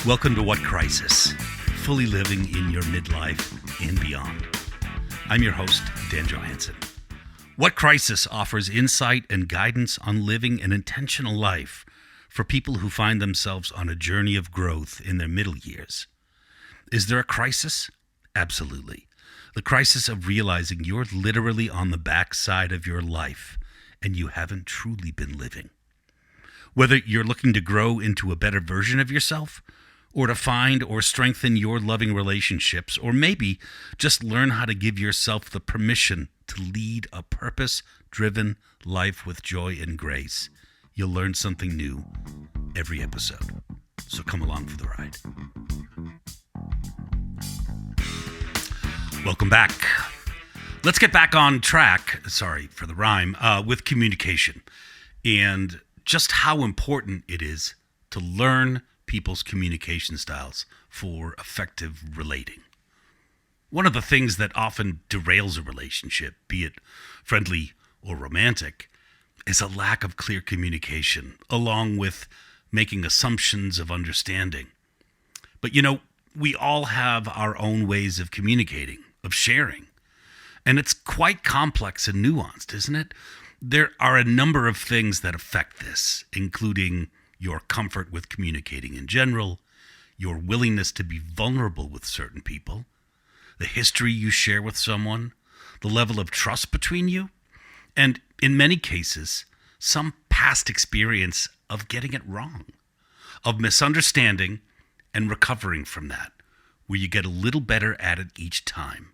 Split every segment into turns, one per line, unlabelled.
Welcome to What Crisis? Fully living in your midlife and beyond. I'm your host, Dan Johansson. What Crisis offers insight and guidance on living an intentional life for people who find themselves on a journey of growth in their middle years. Is there a crisis? Absolutely. The crisis of realizing you're literally on the backside of your life and you haven't truly been living. Whether you're looking to grow into a better version of yourself, or to find or strengthen your loving relationships, or maybe just learn how to give yourself the permission to lead a purpose-driven life with joy and grace, you'll learn something new every episode. So come along for the ride. Welcome back. Let's get back on track, sorry for the rhyme, with communication and just how important it is to learn people's communication styles for effective relating. One of the things that often derails a relationship, be it friendly or romantic, is a lack of clear communication, along with making assumptions of understanding. But we all have our own ways of communicating, of sharing, and it's quite complex and nuanced, isn't it? There are a number of things that affect this, including your comfort with communicating in general, your willingness to be vulnerable with certain people, the history you share with someone, the level of trust between you, and in many cases, some past experience of getting it wrong, of misunderstanding and recovering from that, where you get a little better at it each time.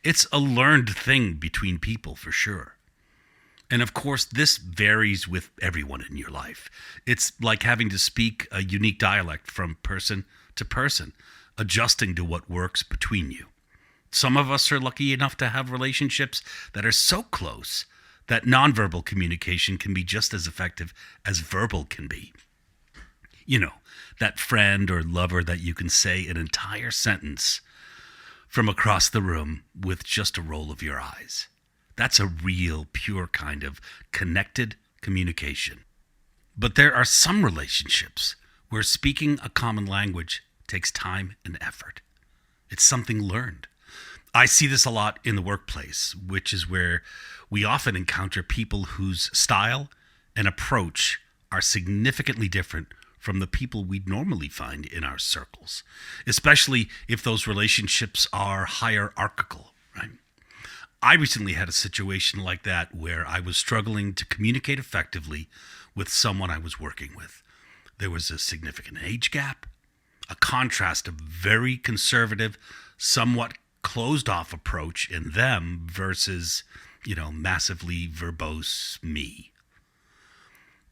It's a learned thing between people for sure. And of course, this varies with everyone in your life. It's like having to speak a unique dialect from person to person, adjusting to what works between you. Some of us are lucky enough to have relationships that are so close that nonverbal communication can be just as effective as verbal can be. That friend or lover that you can say an entire sentence from across the room with just a roll of your eyes. That's a real, pure kind of connected communication. But there are some relationships where speaking a common language takes time and effort. It's something learned. I see this a lot in the workplace, which is where we often encounter people whose style and approach are significantly different from the people we'd normally find in our circles, especially if those relationships are hierarchical, right? I recently had a situation like that where I was struggling to communicate effectively with someone I was working with. There was a significant age gap, a contrast of very conservative, somewhat closed-off approach in them versus, massively verbose me.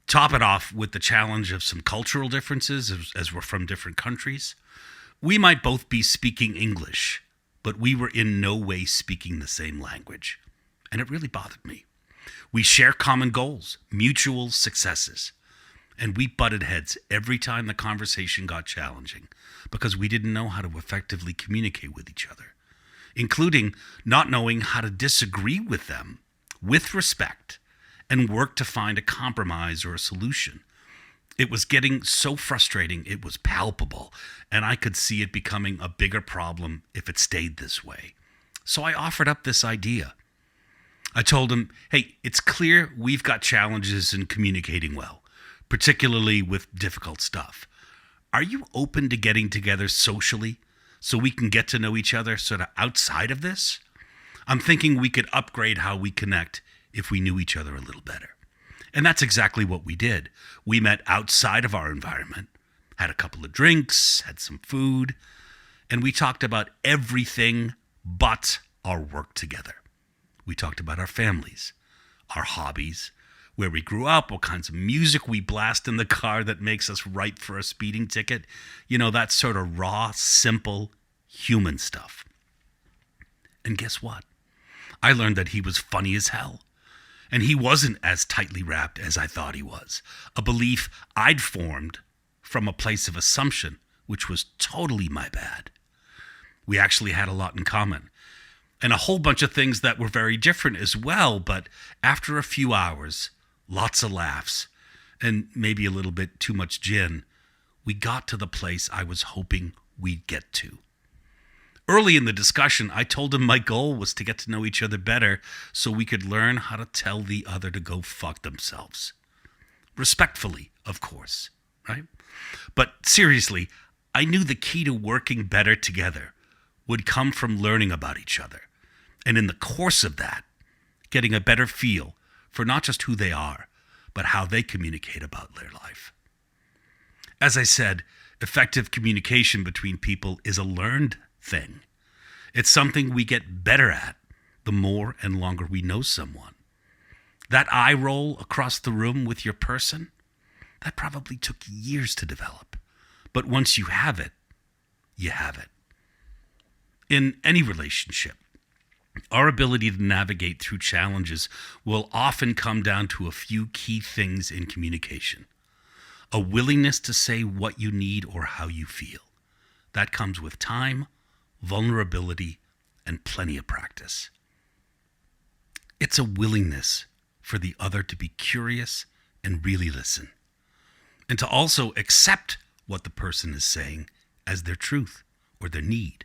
Top it off with the challenge of some cultural differences as we're from different countries. We might both be speaking English, but we were in no way speaking the same language. And it really bothered me. We share common goals, mutual successes. And we butted heads every time the conversation got challenging because we didn't know how to effectively communicate with each other, including not knowing how to disagree with them with respect and work to find a compromise or a solution. It was getting so frustrating, it was palpable, and I could see it becoming a bigger problem if it stayed this way. So I offered up this idea. I told him, hey, it's clear we've got challenges in communicating well, particularly with difficult stuff. Are you open to getting together socially so we can get to know each other sort of outside of this? I'm thinking we could upgrade how we connect if we knew each other a little better. And that's exactly what we did. We met outside of our environment, had a couple of drinks, had some food, and we talked about everything but our work together. We talked about our families, our hobbies, where we grew up, what kinds of music we blast in the car that makes us ripe for a speeding ticket. That sort of raw, simple, human stuff. And guess what? I learned that he was funny as hell. And he wasn't as tightly wrapped as I thought he was. A belief I'd formed from a place of assumption, which was totally my bad. We actually had a lot in common. and a whole bunch of things that were very different as well. But after a few hours, lots of laughs, and maybe a little bit too much gin, we got to the place I was hoping we'd get to. Early in the discussion, I told him my goal was to get to know each other better so we could learn how to tell the other to go fuck themselves. Respectfully, of course, right? But seriously, I knew the key to working better together would come from learning about each other. And in the course of that, getting a better feel for not just who they are, but how they communicate about their life. As I said, effective communication between people is a learned thing. It's something we get better at the more and longer we know someone. That eye roll across the room with your person, that probably took years to develop. But once you have it, you have it. In any relationship, our ability to navigate through challenges will often come down to a few key things in communication. A willingness to say what you need or how you feel. That comes with time, vulnerability, and plenty of practice. It's a willingness for the other to be curious and really listen, and to also accept what the person is saying as their truth or their need,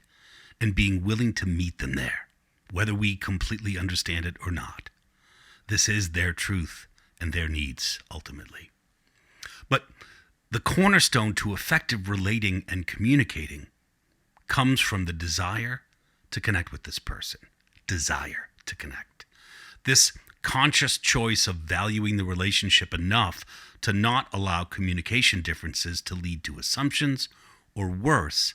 and being willing to meet them there, whether we completely understand it or not. This is their truth and their needs, ultimately. But the cornerstone to effective relating and communicating comes from the desire to connect with this person. Desire to connect. This conscious choice of valuing the relationship enough to not allow communication differences to lead to assumptions, or worse,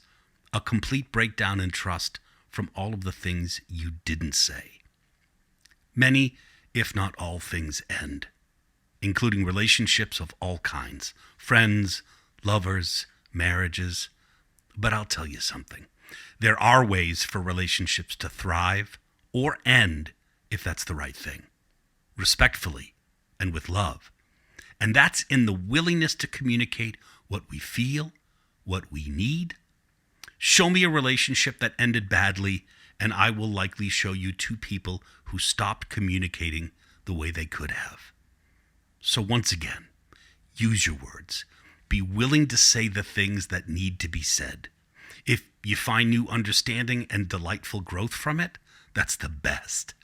a complete breakdown in trust from all of the things you didn't say. Many, if not all, things end, including relationships of all kinds, friends, lovers, marriages. But I'll tell you something. There are ways for relationships to thrive or end if that's the right thing, respectfully and with love. And that's in the willingness to communicate what we feel, what we need. Show me a relationship that ended badly, and I will likely show you two people who stopped communicating the way they could have. So once again, use your words. Be willing to say the things that need to be said. If you find new understanding and delightful growth from it, that's the best.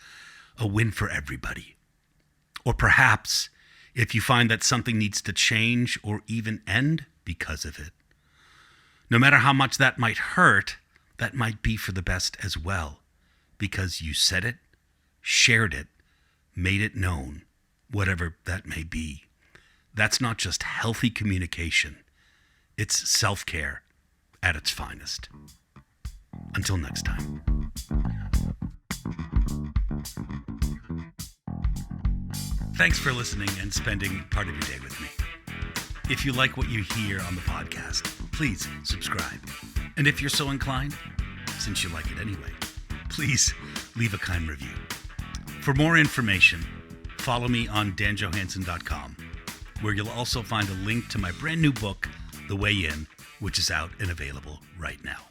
A win for everybody. Or perhaps, if you find that something needs to change or even end because of it, no matter how much that might hurt, that might be for the best as well, because you said it, shared it, made it known, whatever that may be. That's not just healthy communication. It's self-care at its finest. Until next time. Thanks for listening and spending part of your day with me. If you like what you hear on the podcast, please subscribe. And if you're so inclined, since you like it anyway, please leave a kind review. For more information, follow me on danjohansson.com, where you'll also find a link to my brand new book, The Way In, which is out and available right now.